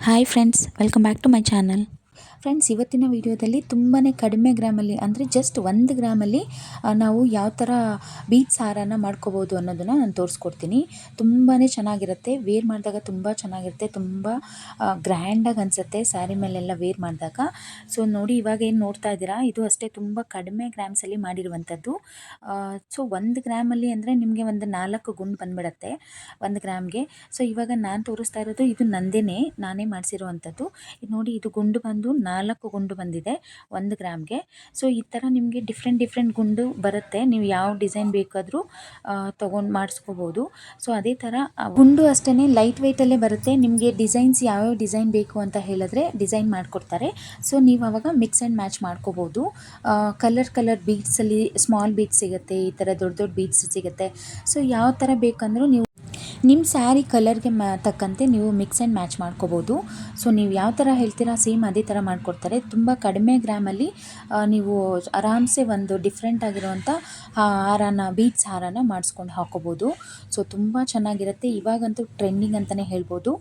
Hi friends, welcome back to my channel. Friends, ಇವತ್ತಿನ ವಿಡಿಯೋದಲ್ಲಿ ತುಂಬಾ ಕಡಿಮೆ ಗ್ರಾಮಲ್ಲಿ ಅಂದರೆ ಜಸ್ಟ್ 1 ಗ್ರಾಮಲ್ಲಿ ನಾವು ಯಾವ ಥರ ಬೀಟ್ಸ್ ಹಾರನ ಮಾಡ್ಕೋಬೋದು ಅನ್ನೋದನ್ನು ನಾನು ತೋರಿಸ್ಕೊಡ್ತೀನಿ. ತುಂಬಾ ಚೆನ್ನಾಗಿರುತ್ತೆ, ವೇರ್ ಮಾಡಿದಾಗ ತುಂಬ ಚೆನ್ನಾಗಿರುತ್ತೆ, ತುಂಬ ಗ್ರ್ಯಾಂಡಾಗಿ ಅನಿಸುತ್ತೆ ಸ್ಯಾರಿ ಮೇಲೆಲ್ಲ ವೇರ್ ಮಾಡಿದಾಗ. ಸೊ ನೋಡಿ, ಇವಾಗ ಏನು ನೋಡ್ತಾ ಇದ್ದೀರಾ, ಇದು ಅಷ್ಟೇ ತುಂಬ ಕಡಿಮೆ ಗ್ರಾಮ್ಸಲ್ಲಿ ಮಾಡಿರುವಂಥದ್ದು. ಸೊ 1 ಗ್ರಾಮಲ್ಲಿ ಅಂದರೆ ನಿಮಗೆ ಒಂದು 4 ಗುಂಡು ಬಂದುಬಿಡತ್ತೆ 1 ಗ್ರಾಮ್ಗೆ. ಸೊ ಇವಾಗ ನಾನು ತೋರಿಸ್ತಾ ಇರೋದು ಇದು ನಾನೇ ಮಾಡಿಸಿರುವಂಥದ್ದು. ಇದು ನೋಡಿ, ಇದು ಗುಂಡು ಬಂದು 4 ಗುಂಡು ಬಂದಿದೆ 1 ಗ್ರಾಮ್ಗೆ. ಸೊ ಈ ಥರ ನಿಮಗೆ ಡಿಫ್ರೆಂಟ್ ಗುಂಡು ಬರುತ್ತೆ, ನೀವು ಯಾವ ಡಿಸೈನ್ ಬೇಕಾದರೂ ತೊಗೊಂಡು ಮಾಡಿಸ್ಕೋಬೋದು. ಸೊ ಅದೇ ಥರ ಗುಂಡು ಅಷ್ಟೇ ಲೈಟ್ ವೆಯ್ಟಲ್ಲೇ ಬರುತ್ತೆ. ನಿಮಗೆ ಡಿಸೈನ್ಸ್ ಯಾವ್ಯಾವ ಡಿಸೈನ್ ಬೇಕು ಅಂತ ಹೇಳಿದ್ರೆ ಡಿಸೈನ್ ಮಾಡಿಕೊಡ್ತಾರೆ. ಸೊ ನೀವು ಆವಾಗ ಮಿಕ್ಸ್ ಆ್ಯಂಡ್ ಮ್ಯಾಚ್ ಮಾಡ್ಕೋಬೋದು. ಕಲರ್ ಬೀಡ್ಸಲ್ಲಿ ಸ್ಮಾಲ್ ಬೀಡ್ಸ್ ಸಿಗುತ್ತೆ, ಈ ಥರ ದೊಡ್ಡ ಬೀಡ್ಸ್ ಸಿಗುತ್ತೆ. ಸೊ ಯಾವ ಥರ ಬೇಕಂದ್ರೂ ನೀವು ನಿಮ್ಮ ಸ್ಯಾರಿ ಕಲರ್ಗೆ ತಕ್ಕಂತೆ ನೀವು ಮಿಕ್ಸ್ ಆ್ಯಂಡ್ ಮ್ಯಾಚ್ ಮಾಡ್ಕೋಬೋದು. ಸೊ ನೀವು ಯಾವ ಥರ ಹೇಳ್ತೀರಾ ಸೇಮ್ ಅದೇ ಥರ ಮಾಡಿಕೊಡ್ತಾರೆ. ತುಂಬ ಕಡಿಮೆ ಗ್ರಾಮಲ್ಲಿ ನೀವು ಆರಾಮ್ಸೆ ಒಂದು ಡಿಫ್ರೆಂಟ್ ಆಗಿರುವಂಥ ಬೀಡ್ಸ್ ಹಾರನ ಮಾಡಿಸ್ಕೊಂಡು ಹಾಕೋಬೋದು. ಸೊ ತುಂಬ ಚೆನ್ನಾಗಿರುತ್ತೆ. ಇವಾಗಂತೂ ಟ್ರೆಂಡಿಂಗ್ ಅಂತಲೇ ಹೇಳ್ಬೋದು.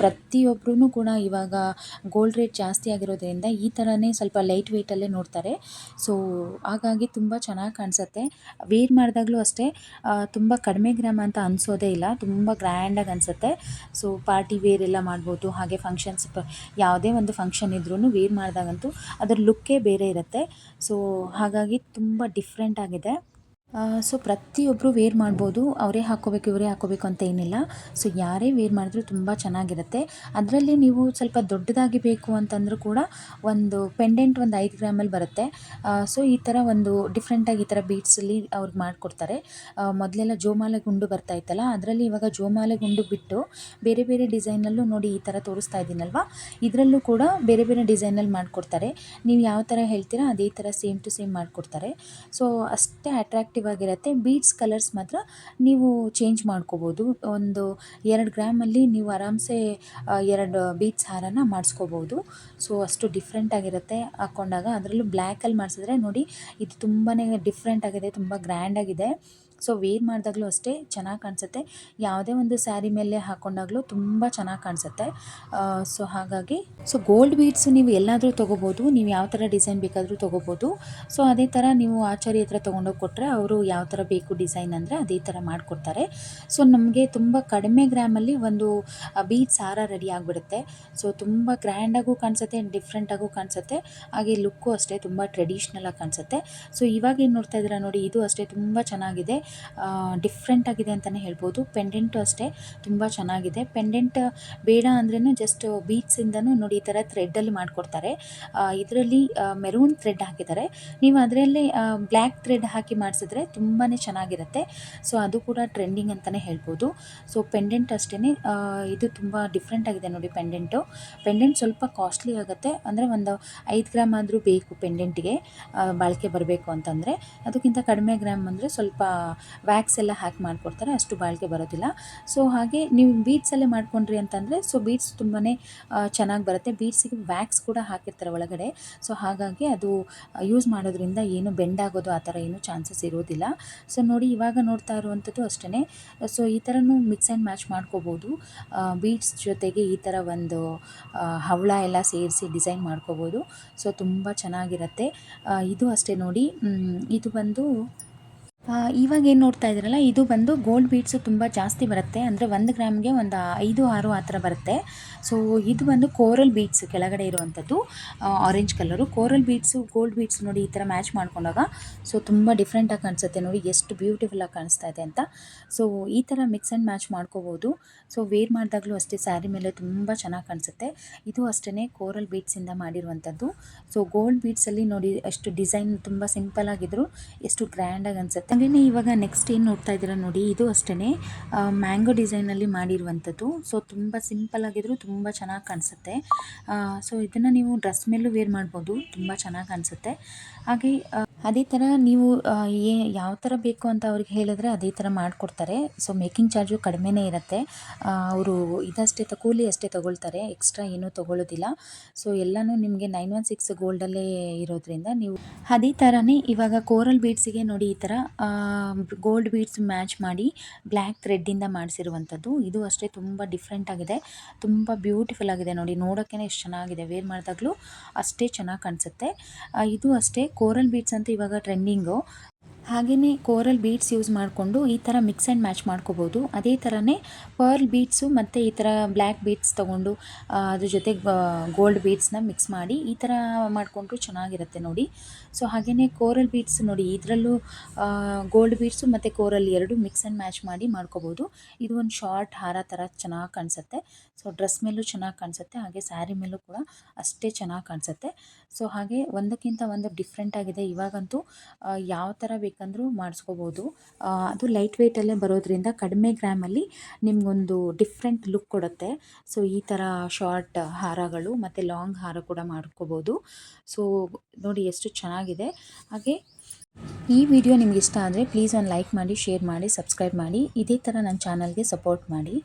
ಪ್ರತಿಯೊಬ್ಬರೂ ಕೂಡ ಇವಾಗ ಗೋಲ್ಡ್ ರೇಟ್ ಜಾಸ್ತಿ ಆಗಿರೋದ್ರಿಂದ ಈ ಥರನೇ ಸ್ವಲ್ಪ ಲೈಟ್ ವೆಯ್ಟಲ್ಲೇ ನೋಡ್ತಾರೆ. ಸೊ ಹಾಗಾಗಿ ತುಂಬ ಚೆನ್ನಾಗಿ ಕಾಣಿಸುತ್ತೆ. ವೇರ್ ಮಾಡಿದಾಗಲೂ ಅಷ್ಟೇ ತುಂಬ ಕಡಿಮೆ ಗ್ರಾಮ್ ಅಂತ ಅನಿಸೋದೇ ಇಲ್ಲ, ತುಂಬ ಗ್ರ್ಯಾಂಡಾಗಿ ಅನಿಸುತ್ತೆ. ಸೊ ಪಾರ್ಟಿ ವೇರ್ ಎಲ್ಲ ಮಾಡ್ಬೋದು, ಹಾಗೆ ಫಂಕ್ಷನ್ಸ್ ಯಾವುದೇ ಒಂದು ಫಂಕ್ಷನ್ ಇದ್ರೂ ವೇರ್ ಮಾಡಿದಾಗಂತೂ ಅದರ ಲುಕ್ಕೇ ಬೇರೆ ಇರುತ್ತೆ. ಸೊ ಹಾಗಾಗಿ ತುಂಬ ಡಿಫ್ರೆಂಟ್ ಆಗಿದೆ. ಸೊ ಪ್ರತಿಯೊಬ್ಬರು ವೇರ್ ಮಾಡ್ಬೋದು, ಅವರೇ ಹಾಕ್ಕೋಬೇಕು ಇವರೇ ಹಾಕ್ಕೋಬೇಕು ಅಂತ ಏನಿಲ್ಲ. ಸೊ ಯಾರೇ ವೇರ್ ಮಾಡಿದ್ರೂ ತುಂಬ ಚೆನ್ನಾಗಿರುತ್ತೆ. ಅದರಲ್ಲಿ ನೀವು ಸ್ವಲ್ಪ ದೊಡ್ಡದಾಗಿ ಬೇಕು ಅಂತಂದರೂ ಕೂಡ ಒಂದು ಪೆಂಡೆಂಟ್ ಒಂದು 5 ಗ್ರಾಮಲ್ಲಿ ಬರುತ್ತೆ. ಸೊ ಈ ಥರ ಒಂದು ಡಿಫ್ರೆಂಟಾಗಿ ಈ ಥರ ಬೀಡ್ಸಲ್ಲಿ ಅವ್ರಿಗೆ ಮಾಡಿಕೊಡ್ತಾರೆ. ಮೊದಲೆಲ್ಲ ಜೋಮಾಲೆ ಗುಂಡು ಬರ್ತಾ ಇತ್ತಲ್ಲ, ಅದರಲ್ಲಿ ಇವಾಗ ಜೋಮಾಲೆ ಗುಂಡು ಬಿಟ್ಟು ಬೇರೆ ಡಿಸೈನಲ್ಲೂ ನೋಡಿ ಈ ಥರ ತೋರಿಸ್ತಾ ಇದ್ದೀನಲ್ವ, ಇದರಲ್ಲೂ ಕೂಡ ಬೇರೆ ಡಿಸೈನಲ್ಲಿ ಮಾಡಿಕೊಡ್ತಾರೆ. ನೀವು ಯಾವ ಥರ ಹೇಳ್ತೀರಾ ಅದೇ ಥರ ಸೇಮ್ ಟು ಸೇಮ್ ಮಾಡಿಕೊಡ್ತಾರೆ. ಸೊ ಅಷ್ಟೇ ಅಟ್ರಾಕ್ಟಿವ್ ಆಗಿರುತ್ತೆ. ಬೀಡ್ಸ್ ಕಲರ್ಸ್ ಮಾತ್ರ ನೀವು ಚೇಂಜ್ ಮಾಡ್ಕೋಬೋದು. ಒಂದು 2 ಗ್ರಾಮಲ್ಲಿ ನೀವು ಆರಾಮ್ಸೆ 2 ಬೀಡ್ಸ್ ಹಾರನ ಮಾಡಿಸ್ಕೋಬೋದು. ಸೊ ಅಷ್ಟು ಡಿಫ್ರೆಂಟ್ ಆಗಿರುತ್ತೆ ಹಾಕ್ಕೊಂಡಾಗ. ಅದರಲ್ಲೂ ಬ್ಲ್ಯಾಕಲ್ಲಿ ಮಾಡಿಸಿದ್ರೆ ನೋಡಿ, ಇದು ತುಂಬಾ ಡಿಫ್ರೆಂಟ್ ಆಗಿದೆ, ತುಂಬ ಗ್ರ್ಯಾಂಡ್ ಆಗಿದೆ. ಸೊ ವೇರ್ ಮಾಡಿದಾಗಲೂ ಅಷ್ಟೇ ಚೆನ್ನಾಗಿ ಕಾಣಿಸುತ್ತೆ. ಯಾವುದೇ ಒಂದು ಸ್ಯಾರಿ ಮೇಲೆ ಹಾಕ್ಕೊಂಡಾಗಲೂ ತುಂಬ ಚೆನ್ನಾಗಿ ಕಾಣಿಸುತ್ತೆ. ಸೊ ಹಾಗಾಗಿ ಗೋಲ್ಡ್ ಬೀಡ್ಸು ನೀವು ಎಲ್ಲಾದರೂ ತೊಗೋಬೋದು, ನೀವು ಯಾವ ಥರ ಡಿಸೈನ್ ಬೇಕಾದರೂ ತೊಗೋಬೋದು. ಸೊ ಅದೇ ಥರ ನೀವು ಆಚಾರಿ ಹತ್ರ ತೊಗೊಂಡೋಗಿ ಕೊಟ್ಟರೆ ಅವರು ಯಾವ ಥರ ಬೇಕು ಡಿಸೈನ್ ಅಂದರೆ ಅದೇ ಥರ ಮಾಡಿಕೊಡ್ತಾರೆ. ಸೊ ನಮಗೆ ತುಂಬ ಕಡಿಮೆ ಗ್ರಾಮಲ್ಲಿ ಒಂದು ಬೀಡ್ಸ್ ಹಾರ ರೆಡಿ ಆಗಿಬಿಡುತ್ತೆ. ಸೊ ತುಂಬ ಗ್ರ್ಯಾಂಡಾಗೂ ಕಾಣಿಸುತ್ತೆ, ಡಿಫ್ರೆಂಟಾಗೂ ಕಾಣಿಸುತ್ತೆ, ಹಾಗೆ ಲುಕ್ಕು ಅಷ್ಟೇ ತುಂಬ ಟ್ರೆಡಿಷ್ನಲಾಗಿ ಕಾಣಿಸುತ್ತೆ. ಸೊ ಇವಾಗ ಏನು ನೋಡ್ತಾ ಇದ್ದೀರಾ ನೋಡಿ, ಇದು ಅಷ್ಟೇ ತುಂಬ ಚೆನ್ನಾಗಿದೆ, ಡಿಫ್ರೆಂಟ್ ಆಗಿದೆ ಅಂತಲೇ ಹೇಳ್ಬೋದು. ಪೆಂಡೆಂಟು ಅಷ್ಟೇ ತುಂಬ ಚೆನ್ನಾಗಿದೆ. ಪೆಂಡೆಂಟ್ ಬೇಡ ಅಂದ್ರೂ ಜಸ್ಟ್ ಬೀಡ್ಸಿಂದನೂ ನೋಡಿ ಈ ಥರ ಥ್ರೆಡ್ಡಲ್ಲಿ ಮಾಡಿಕೊಡ್ತಾರೆ. ಇದರಲ್ಲಿ ಮೆರೂನ್ ಥ್ರೆಡ್ ಹಾಕಿದ್ದಾರೆ, ನೀವು ಅದರಲ್ಲಿ ಬ್ಲ್ಯಾಕ್ ಥ್ರೆಡ್ ಹಾಕಿ ಮಾಡಿಸಿದ್ರೆ ತುಂಬಾ ಚೆನ್ನಾಗಿರುತ್ತೆ. ಸೊ ಅದು ಕೂಡ ಟ್ರೆಂಡಿಂಗ್ ಅಂತಲೇ ಹೇಳ್ಬೋದು. ಸೊ ಪೆಂಡೆಂಟ್ ಅಷ್ಟೇ ಇದು ತುಂಬ ಡಿಫ್ರೆಂಟ್ ಆಗಿದೆ ನೋಡಿ. ಪೆಂಡೆಂಟ್ ಸ್ವಲ್ಪ ಕಾಸ್ಟ್ಲಿ ಆಗುತ್ತೆ, ಅಂದರೆ ಒಂದು 5 ಗ್ರಾಮ್ ಆದರೂ ಬೇಕು ಪೆಂಡೆಂಟಿಗೆ ಬಾಳಿಕೆ ಬರಬೇಕು ಅಂತಂದರೆ. ಅದಕ್ಕಿಂತ ಕಡಿಮೆ ಗ್ರಾಮ್ ಅಂದರೆ ಸ್ವಲ್ಪ ವ್ಯಾಕ್ಸ್ ಎಲ್ಲ ಹಾಕಿ ಮಾಡಿಕೊಡ್ತಾರೆ, ಅಷ್ಟು ಬಾಳಿಕೆ ಬರೋದಿಲ್ಲ. ಸೊ ಹಾಗೆ ನೀವು ಬೀಡ್ಸಲ್ಲೇ ಮಾಡ್ಕೊಂಡ್ರಿ ಅಂತಂದರೆ ಸೊ ಬೀಡ್ಸ್ ತುಂಬಾ ಚೆನ್ನಾಗಿ ಬರುತ್ತೆ. ಬೀಡ್ಸಿಗೆ ವ್ಯಾಕ್ಸ್ ಕೂಡ ಹಾಕಿರ್ತಾರೆ ಒಳಗಡೆ. ಸೊ ಹಾಗಾಗಿ ಅದು ಯೂಸ್ ಮಾಡೋದ್ರಿಂದ ಏನು ಬೆಂಡ್ ಆಗೋದು ಆ ಥರ ಏನೂ ಚಾನ್ಸಸ್ ಇರೋದಿಲ್ಲ. ಸೊ ನೋಡಿ, ಇವಾಗ ನೋಡ್ತಾ ಇರುವಂಥದ್ದು ಅಷ್ಟೇ. ಸೊ ಈ ಥರನೂ ಮಿಕ್ಸ್ ಆ್ಯಂಡ್ ಮ್ಯಾಚ್ ಮಾಡ್ಕೋಬೋದು. ಬೀಡ್ಸ್ ಜೊತೆಗೆ ಈ ಥರ ಒಂದು ಹವಳ ಎಲ್ಲ ಸೇರಿಸಿ ಡಿಸೈನ್ ಮಾಡ್ಕೋಬೋದು. ಸೊ ತುಂಬ ಚೆನ್ನಾಗಿರುತ್ತೆ. ಇದು ಅಷ್ಟೇ ನೋಡಿ, ಇದು ಬಂದು ಇವಾಗ ಏನು ನೋಡ್ತಾ ಇದ್ದೀರಲ್ಲ, ಇದು ಬಂದು ಗೋಲ್ಡ್ ಬೀಡ್ಸು ತುಂಬ ಜಾಸ್ತಿ ಬರುತ್ತೆ, ಅಂದರೆ 1 ಗ್ರಾಮ್ಗೆ ಒಂದು 5-6 ಆ ಥರ ಬರುತ್ತೆ. ಸೊ ಇದು ಬಂದು ಕೋರಲ್ ಬೀಡ್ಸ್ ಕೆಳಗಡೆ ಇರುವಂಥದ್ದು, orange colour coral beads gold beads ನೋಡಿ ಈ ಥರ ಮ್ಯಾಚ್ ಮಾಡ್ಕೊಂಡಾಗ ಸೊ ತುಂಬ ಡಿಫ್ರೆಂಟಾಗಿ ಕಾಣಿಸುತ್ತೆ. ನೋಡಿ ಎಷ್ಟು ಬ್ಯೂಟಿಫುಲ್ಲಾಗಿ ಕಾಣಿಸ್ತಾ ಇದೆ ಅಂತ. ಸೊ ಈ ಥರ ಮಿಕ್ಸ್ ಆ್ಯಂಡ್ ಮ್ಯಾಚ್ ಮಾಡ್ಕೋಬೋದು. ಸೊ ವೇರ್ ಮಾಡಿದಾಗಲೂ ಅಷ್ಟೇ ಸ್ಯಾರಿ ಮೇಲೆ ತುಂಬ ಚೆನ್ನಾಗಿ ಕಾಣಿಸುತ್ತೆ. ಇದು ಅಷ್ಟೇ ಕೋರಲ್ ಬೀಡ್ಸಿಂದ ಮಾಡಿರುವಂಥದ್ದು. ಸೊ ಗೋಲ್ಡ್ ಬೀಡ್ಸಲ್ಲಿ ನೋಡಿ ಎಷ್ಟು ಡಿಸೈನ್ ತುಂಬ ಸಿಂಪಲ್ ಆಗಿದ್ರು ಎಷ್ಟು ಗ್ರ್ಯಾಂಡಾಗಿ ಅನಿಸುತ್ತೆ. ಹಾಗೆಯೇ ಇವಾಗ ನೆಕ್ಸ್ಟ್ ಏನು ನೋಡ್ತಾ ಇದ್ದೀರಾ ನೋಡಿ, ಇದು ಅಷ್ಟೇ ಮ್ಯಾಂಗೋ ಡಿಸೈನಲ್ಲಿ ಮಾಡಿರುವಂಥದ್ದು. ಸೊ ತುಂಬ ಸಿಂಪಲ್ ಆಗಿದ್ರು ತುಂಬ ಚೆನ್ನಾಗಿ ಕಾಣಿಸುತ್ತೆ. ಸೊ ಇದನ್ನು ನೀವು ಡ್ರೆಸ್ ಮೇಲೂ ವೇರ್ ಮಾಡ್ಬೋದು, ತುಂಬ ಚೆನ್ನಾಗಿ ಕಾಣಿಸುತ್ತೆ. ಹಾಗೆ ಅದೇ ಥರ ನೀವು ಯಾವ ಥರ ಬೇಕು ಅಂತ ಅವ್ರಿಗೆ ಹೇಳಿದ್ರೆ ಅದೇ ಥರ ಮಾಡಿಕೊಡ್ತಾರೆ. ಸೊ ಮೇಕಿಂಗ್ ಚಾರ್ಜು ಕಡಿಮೆನೇ ಇರುತ್ತೆ. ಅವರು ಕೂಲಿ ಅಷ್ಟೇ ತೊಗೊಳ್ತಾರೆ, ಎಕ್ಸ್ಟ್ರಾ ಏನೂ ತೊಗೊಳ್ಳೋದಿಲ್ಲ. ಸೊ ಎಲ್ಲನೂ ನಿಮಗೆ 916 ಗೋಲ್ಡಲ್ಲೇ ಇರೋದ್ರಿಂದ ನೀವು ಅದೇ ಥರನೇ ಇವಾಗ ಕೋರಲ್ ಬೀಡ್ಸಿಗೆ ನೋಡಿ ಈ ಥರ ಗೋಲ್ಡ್ ಬೀಡ್ಸ್ ಮ್ಯಾಚ್ ಮಾಡಿ ಬ್ಲ್ಯಾಕ್ ಥ್ರೆಡ್ಡಿಂದ ಮಾಡಿಸಿರುವಂಥದ್ದು. ಇದು ಅಷ್ಟೇ ತುಂಬ ಡಿಫ್ರೆಂಟ್ ಆಗಿದೆ, ತುಂಬ ಬ್ಯೂಟಿಫುಲ್ ಆಗಿದೆ ನೋಡಿ. ನೋಡೋಕ್ಕೇ ಎಷ್ಟು ಚೆನ್ನಾಗಿದೆ, ವೇರ್ ಮಾಡಿದಾಗಲೂ ಅಷ್ಟೇ ಚೆನ್ನಾಗಿ ಕಾಣಿಸುತ್ತೆ. ಇದು ಅಷ್ಟೇ ಕೋರಲ್ ಬೀಡ್ಸ್ ಅಂತ ಇವಾಗ ಟ್ರೆಂಡಿಂಗು. ಹಾಗೆಯೇ ಕೋರಲ್ ಬೀಡ್ಸ್ ಯೂಸ್ ಮಾಡಿಕೊಂಡು ಈ ಥರ ಮಿಕ್ಸ್ ಆ್ಯಂಡ್ ಮ್ಯಾಚ್ ಮಾಡ್ಕೋಬೋದು. ಅದೇ ಥರನೇ ಪರ್ಲ್ ಬೀಡ್ಸು ಮತ್ತು ಈ ಥರ ಬ್ಲ್ಯಾಕ್ ಬೀಡ್ಸ್ ತೊಗೊಂಡು ಅದ್ರ ಜೊತೆ ಗೋಲ್ಡ್ ಬೀಡ್ಸ್ನ ಮಿಕ್ಸ್ ಮಾಡಿ ಈ ಥರ ಮಾಡಿಕೊಂಡ್ರು ಚೆನ್ನಾಗಿರುತ್ತೆ ನೋಡಿ. ಸೊ ಹಾಗೆಯೇ ಕೋರಲ್ ಬೀಡ್ಸ್ ನೋಡಿ, ಇದರಲ್ಲೂ ಗೋಲ್ಡ್ ಬೀಡ್ಸು ಮತ್ತು ಕೋರಲ್ ಎರಡು ಮಿಕ್ಸ್ ಆ್ಯಂಡ್ ಮ್ಯಾಚ್ ಮಾಡಿ ಮಾಡ್ಕೋಬೋದು. ಇದು ಒಂದು ಶಾರ್ಟ್ ಹಾರ ಥರ ಚೆನ್ನಾಗಿ ಕಾಣಿಸುತ್ತೆ. ಸೊ ಡ್ರೆಸ್ ಮೇಲೂ ಚೆನ್ನಾಗಿ ಕಾಣಿಸುತ್ತೆ, ಹಾಗೆ ಸ್ಯಾರಿ ಮೇಲೂ ಕೂಡ ಅಷ್ಟೇ ಚೆನ್ನಾಗಿ ಕಾಣಿಸುತ್ತೆ. ಸೊ ಹಾಗೆ ಒಂದಕ್ಕಿಂತ ಒಂದು ಡಿಫ್ರೆಂಟ್ ಆಗಿದೆ. ಇವಾಗಂತೂ ಯಾವ ಥರ ಬೇಕಂದ್ರೂ ಮಾಡಿಸ್ಕೋಬೋದು. ಅದು ಲೈಟ್ ವೆಯ್ಟಲ್ಲೇ ಬರೋದ್ರಿಂದ ಕಡಿಮೆ ಗ್ರಾಮಲ್ಲಿ ನಿಮಗೊಂದು ಡಿಫ್ರೆಂಟ್ ಲುಕ್ ಕೊಡುತ್ತೆ. ಸೊ ಈ ಥರ ಶಾರ್ಟ್ ಹಾರಗಳು ಮತ್ತು ಲಾಂಗ್ ಹಾರ ಕೂಡ ಮಾಡ್ಕೋಬೋದು. ಸೊ ನೋಡಿ ಎಷ್ಟು ಚೆನ್ನಾಗಿದೆ. ಹಾಗೆ ಈ ವಿಡಿಯೋ ನಿಮ್ಗೆ ಇಷ್ಟ ಆದರೆ ಪ್ಲೀಸ್ ಒಂದು ಲೈಕ್ ಮಾಡಿ, ಶೇರ್ ಮಾಡಿ, ಸಬ್ಸ್ಕ್ರೈಬ್ ಮಾಡಿ. ಇದೇ ಥರ ನನ್ನ ಚಾನಲ್ಗೆ ಸಪೋರ್ಟ್ ಮಾಡಿ.